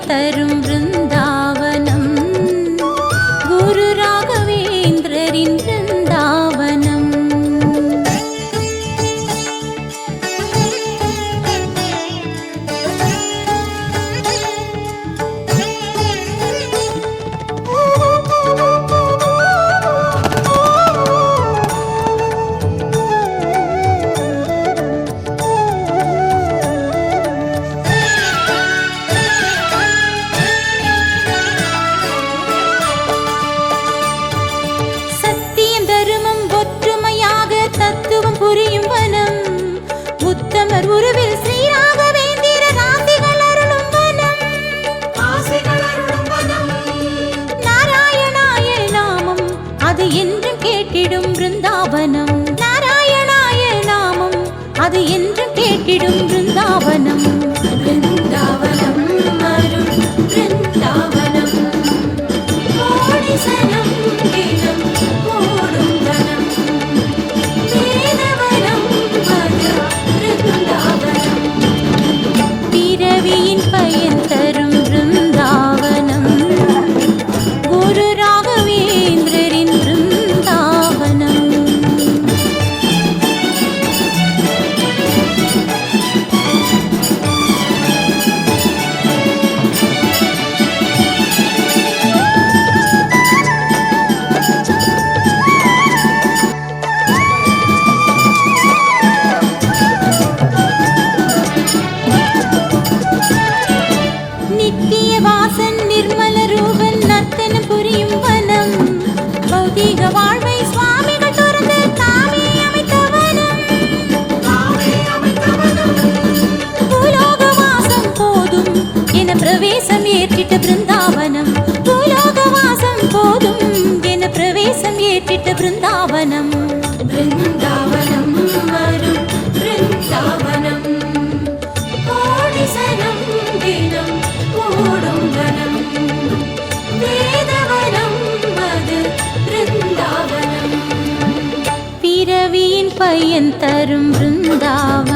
தரும் பிருந்தாவனம் குரு ராகவேந்திரரின் பிருந்தாவனம். புரியும் வனம் உத்தமர் உருவில் ஸ்ரீ ராகவேந்திர ராசிகள் அருளும் வனம். நாராயணாய நாமம் அது என்றும் கேட்டிடும் பிருந்தாவனம். நாராயணாய நாமம் அது என்றும் கேட்டிடும் பிருந்தாவனம். பிருந்தாவனம் அருள் பிருந்தாவனம் கோடி சனம் தினம் ஓடும் வனம். பிறவியின் பயன் தரும் பிருந்தாவனம் குரு ராகவேந்திரரின் பிருந்தாவனம். நித்திய வாசன் நிர்மல ரூபன் நர்த்தனம் புரியும் வனம். பௌதிக வாழ்வை சுவாமிகள் துறந்து தாமே அமைத்த வனம். பூலோக வாசம் போதும் என பிரவேசம் ஏற்றிட்ட பிருந்தாவனம். பூலோக வாசம் போதும் என பிரவேசம் ஏற்றிட்ட பிருந்தாவனம். பிருந்தாவனம் வரும் பிருந்தாவனம் கோடி சனம் தினம் ஓடும் வனம். வேதவனம் அது பிருந்தாவனம். பிறவியின் பயன் தரும் பிருந்தாவனம்.